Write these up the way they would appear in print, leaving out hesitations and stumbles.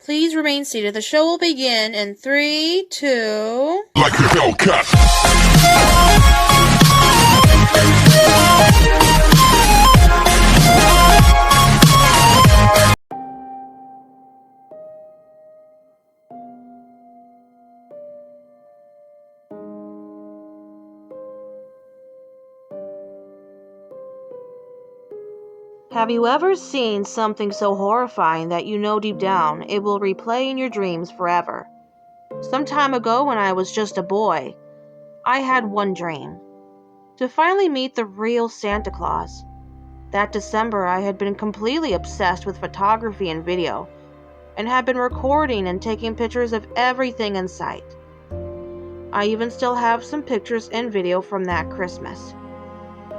Please remain seated. The show will begin in 3, 2... Like a Hellcat. Have you ever seen something so horrifying that you know deep down it will replay in your dreams forever? Some time ago, when I was just a boy, I had one dream: to finally meet the real Santa Claus. That December, I had been completely obsessed with photography and video, and had been recording and taking pictures of everything in sight. I even still have some pictures and video from that Christmas.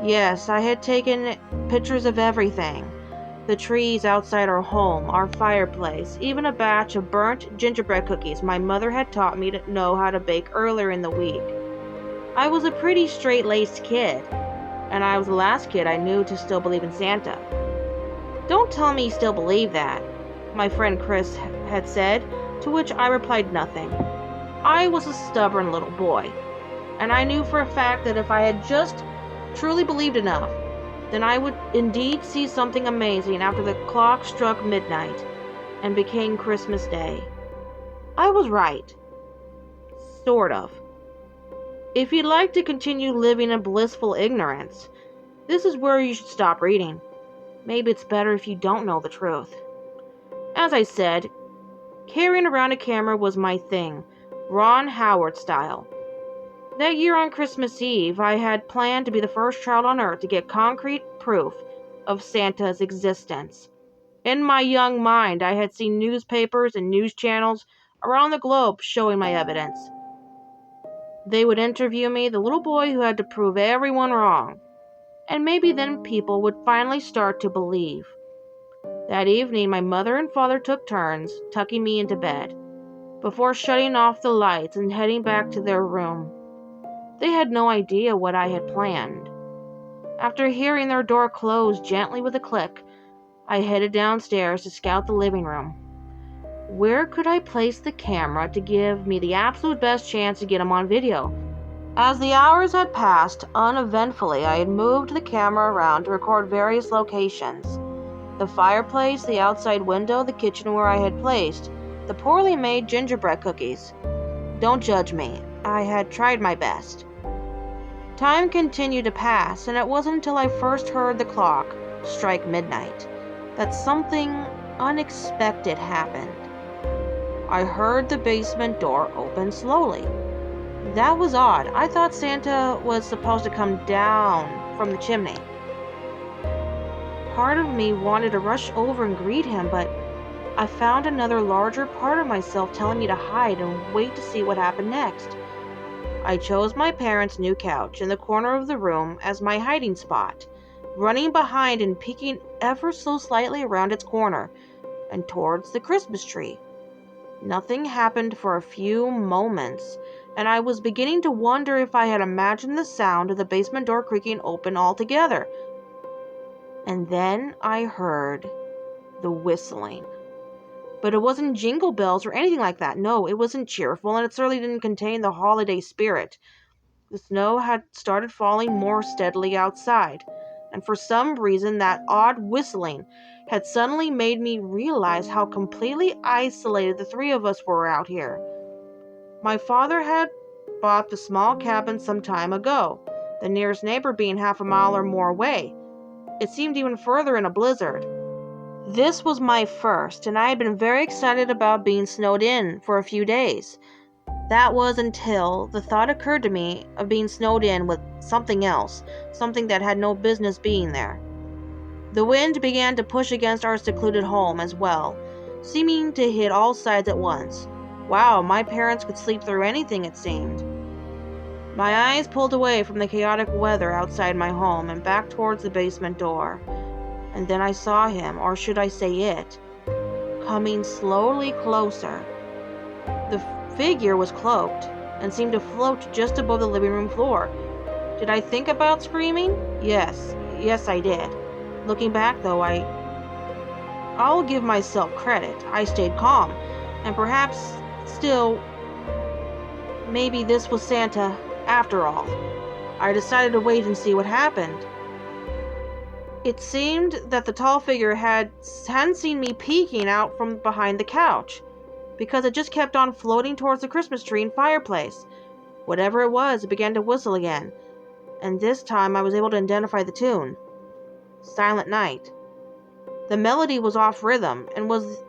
Yes, I had taken pictures of everything. The trees outside our home, our fireplace, even a batch of burnt gingerbread cookies my mother had taught me to know how to bake earlier in the week. I was a pretty straight-laced kid, and I was the last kid I knew to still believe in Santa. "Don't tell me you still believe that," my friend Chris had said, to which I replied nothing. I was a stubborn little boy, and I knew for a fact that if I had just truly believed enough, then I would indeed see something amazing after the clock struck midnight and became Christmas Day. I was right. Sort of. If you'd like to continue living in blissful ignorance, this is where you should stop reading. Maybe it's better if you don't know the truth. As I said, carrying around a camera was my thing, Ron Howard style. That year on Christmas Eve, I had planned to be the first child on Earth to get concrete proof of Santa's existence. In my young mind, I had seen newspapers and news channels around the globe showing my evidence. They would interview me, the little boy who had to prove everyone wrong, and maybe then people would finally start to believe. That evening, my mother and father took turns tucking me into bed, before shutting off the lights and heading back to their room. They had no idea what I had planned. After hearing their door close gently with a click, I headed downstairs to scout the living room. Where could I place the camera to give me the absolute best chance to get him on video? As the hours had passed uneventfully, I had moved the camera around to record various locations. The fireplace, the outside window, the kitchen where I had placed the poorly made gingerbread cookies. Don't judge me. I had tried my best. Time continued to pass, and it wasn't until I first heard the clock strike midnight that something unexpected happened. I heard the basement door open slowly. That was odd. I thought Santa was supposed to come down from the chimney. Part of me wanted to rush over and greet him, but I found another larger part of myself telling me to hide and wait to see what happened next. I chose my parents' new couch in the corner of the room as my hiding spot, running behind and peeking ever so slightly around its corner and towards the Christmas tree. Nothing happened for a few moments, and I was beginning to wonder if I had imagined the sound of the basement door creaking open altogether. And then I heard the whistling. But it wasn't jingle bells or anything like that. No, it wasn't cheerful, and it certainly didn't contain the holiday spirit. The snow had started falling more steadily outside, and for some reason that odd whistling had suddenly made me realize how completely isolated the three of us were out here. My father had bought the small cabin some time ago, the nearest neighbor being half a mile or more away. It seemed even further in a blizzard. This was my first, and I had been very excited about being snowed in for a few days. That was until the thought occurred to me of being snowed in with something else, something that had no business being there. The wind began to push against our secluded home as well, seeming to hit all sides at once. Wow, my parents could sleep through anything, it seemed. My eyes pulled away from the chaotic weather outside my home and back towards the basement door. And then I saw him, or should I say it, coming slowly closer. The figure was cloaked and seemed to float just above the living room floor. Did I think about screaming? Yes, I did. Looking back, though, I'll give myself credit. I stayed calm. And perhaps, still, maybe this was Santa after all. I decided to wait and see what happened. It seemed that the tall figure hadn't seen me peeking out from behind the couch, because it just kept on floating towards the Christmas tree and fireplace. Whatever it was, it began to whistle again, and this time I was able to identify the tune. Silent Night. The melody was off rhythm, and was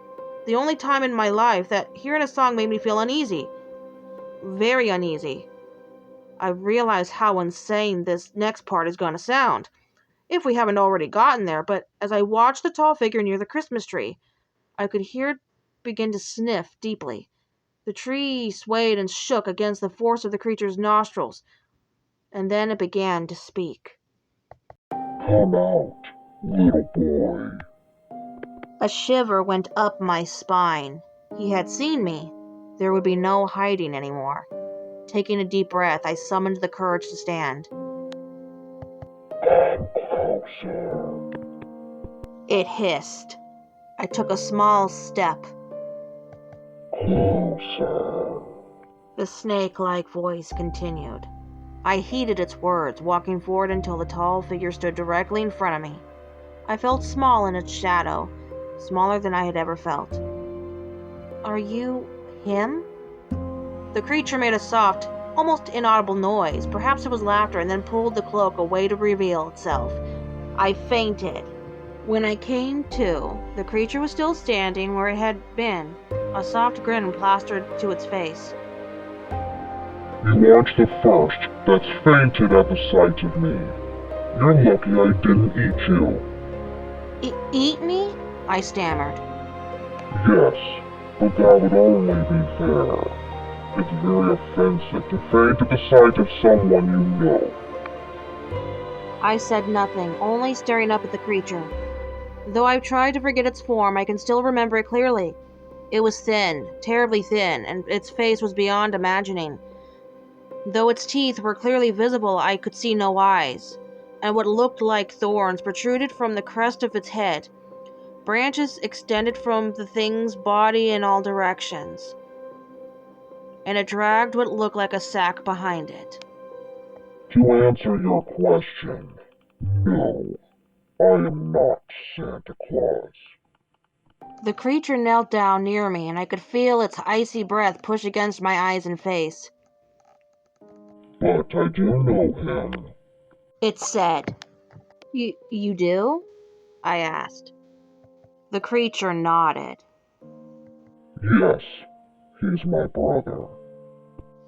the only time in my life that hearing a song made me feel uneasy. Very uneasy. I realize how insane this next part is going to sound, if we haven't already gotten there, but as I watched the tall figure near the Christmas tree, I could hear it begin to sniff deeply. The tree swayed and shook against the force of the creature's nostrils, and then it began to speak. Come out, little boy. A shiver went up my spine. He had seen me. There would be no hiding anymore. Taking a deep breath, I summoned the courage to stand. Come closer. It hissed. I took a small step. Closer. The snake-like voice continued. I heeded its words, walking forward until the tall figure stood directly in front of me. I felt small in its shadow, smaller than I had ever felt. Are you him? The creature made a soft, almost inaudible noise. Perhaps it was laughter, and then pulled the cloak away to reveal itself. I fainted. When I came to, the creature was still standing where it had been, a soft grin plastered to its face. You aren't the first that's fainted at the sight of me. You're lucky I didn't eat you. Eat me? I stammered. Yes, but that would only be fair. It's very offensive to faint at the sight of someone you know. I said nothing, only staring up at the creature. Though I've tried to forget its form, I can still remember it clearly. It was thin, terribly thin, and its face was beyond imagining. Though its teeth were clearly visible, I could see no eyes, and what looked like thorns protruded from the crest of its head. Branches extended from the thing's body in all directions, and it dragged what looked like a sack behind it. To answer your question, no, I am not Santa Claus. The creature knelt down near me, and I could feel its icy breath push against my eyes and face. But I do know him. It said. You do? I asked. The creature nodded. Yes, he's my brother.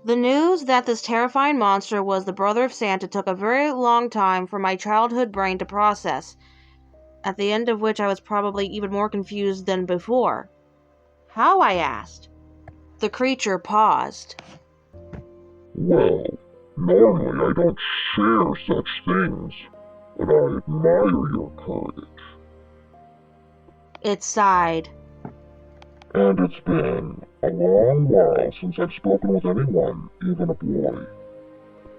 The news that this terrifying monster was the brother of Santa took a very long time for my childhood brain to process, at the end of which I was probably even more confused than before. How? I asked. The creature paused. Well, normally I don't share such things, but I admire your courage. It sighed. And it's been a long while since I've spoken with anyone, even a boy.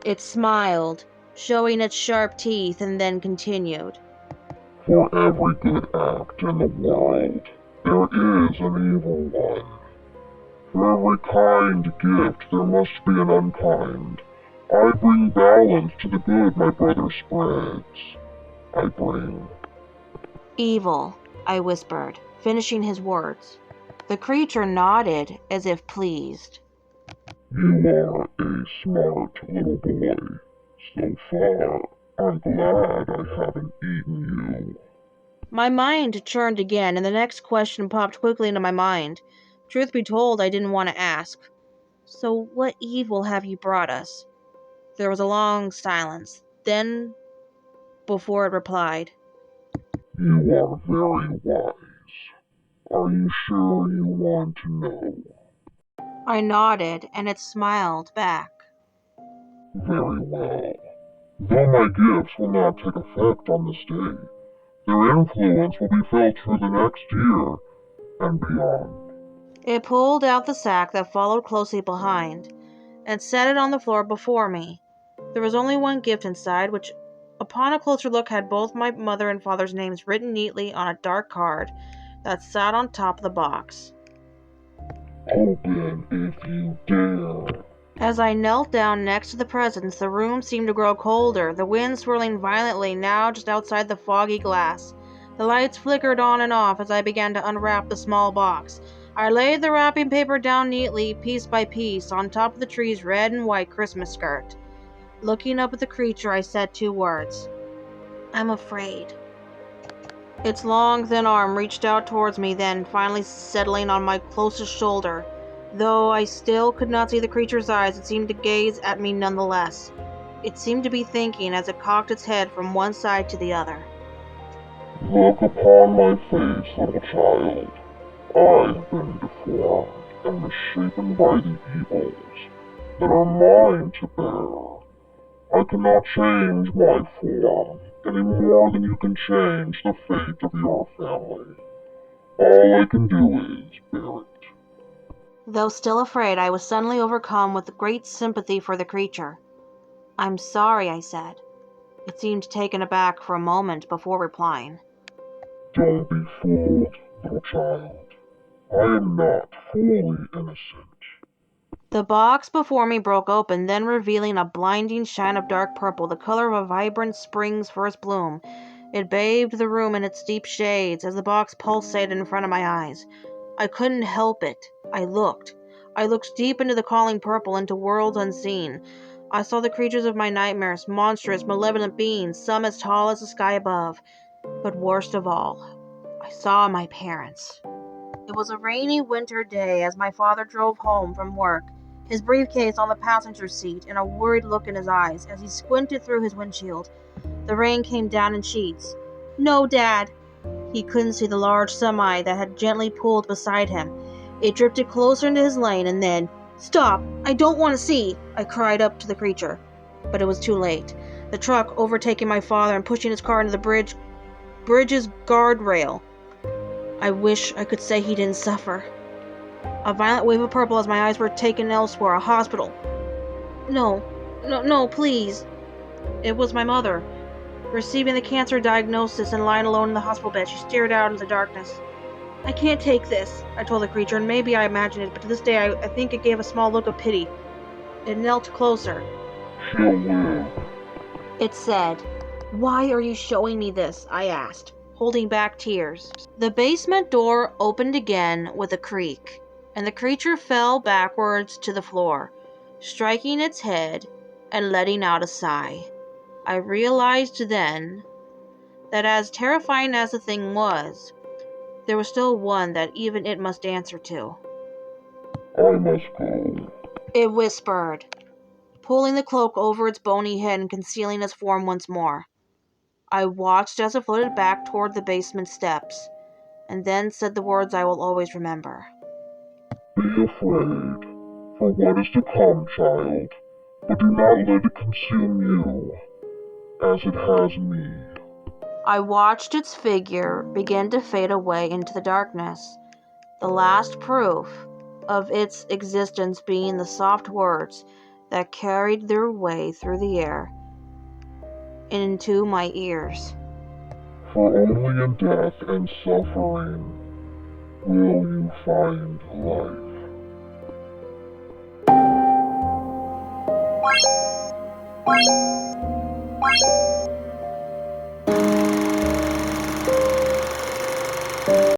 It smiled, showing its sharp teeth, and then continued. For every good act in the world, there is an evil one. For every kind gift, there must be an unkind. I bring balance to the good my brother spreads. I bring... Evil, I whispered, finishing his words. The creature nodded, as if pleased. You are a smart little boy. So far, I'm glad I haven't eaten you. My mind churned again, and the next question popped quickly into my mind. Truth be told, I didn't want to ask. So what evil have you brought us? There was a long silence. Then, before it replied, You are very wise. Are you sure you want to know? I nodded, and it smiled back. Very well. Though my gifts will not take effect on this day, their influence will be felt through the next year and beyond. It pulled out the sack that followed closely behind, and set it on the floor before me. There was only one gift inside, which, upon a closer look, had both my mother and father's names written neatly on a dark card that sat on top of the box. Open if you dare. As I knelt down next to the presents, the room seemed to grow colder, the wind swirling violently now just outside the foggy glass. The lights flickered on and off as I began to unwrap the small box. I laid the wrapping paper down neatly, piece by piece, on top of the tree's red and white Christmas skirt. Looking up at the creature, I said 2 words. I'm afraid. Its long, thin arm reached out towards me, then finally settling on my closest shoulder. Though I still could not see the creature's eyes, it seemed to gaze at me nonetheless. It seemed to be thinking as it cocked its head from one side to the other. Look upon my face, little child. I have been deformed and misshapen by the evils that are mine to bear. I cannot change my form any more than you can change the fate of your family. All I can do is bear it. Though still afraid, I was suddenly overcome with great sympathy for the creature. I'm sorry, I said. It seemed taken aback for a moment before replying. Don't be fooled, little child. I am not fully innocent. The box before me broke open, then revealing a blinding shine of dark purple, the color of a vibrant spring's first bloom. It bathed the room in its deep shades as the box pulsated in front of my eyes. I couldn't help it. I looked. I looked deep into the calling purple, into worlds unseen. I saw the creatures of my nightmares, monstrous, malevolent beings, some as tall as the sky above. But worst of all, I saw my parents. It was a rainy winter day as my father drove home from work, his briefcase on the passenger seat and a worried look in his eyes as he squinted through his windshield. The rain came down in sheets. No, Dad! He couldn't see the large semi that had gently pulled beside him. It drifted closer into his lane and then, Stop! I don't want to see! I cried up to the creature. But it was too late. The truck overtaking my father and pushing his car into the bridge's guardrail. I wish I could say he didn't suffer. A violent wave of purple as my eyes were taken elsewhere, a hospital. No, please. It was my mother. Receiving the cancer diagnosis and lying alone in the hospital bed, she stared out into the darkness. I can't take this, I told the creature, and maybe I imagined it, but to this day I think it gave a small look of pity. It knelt closer. She'll live. It said, Why are you showing me this? I asked, holding back tears. The basement door opened again with a creak, and the creature fell backwards to the floor, striking its head and letting out a sigh. I realized then that as terrifying as the thing was, there was still one that even it must answer to. I must go. It whispered, pulling the cloak over its bony head and concealing its form once more. I watched as it floated back toward the basement steps, and then said the words I will always remember. Be afraid for what is to come, child, but do not let it consume you, as it has me. I watched its figure begin to fade away into the darkness, the last proof of its existence being the soft words that carried their way through the air into my ears. For only in death and suffering will you find life.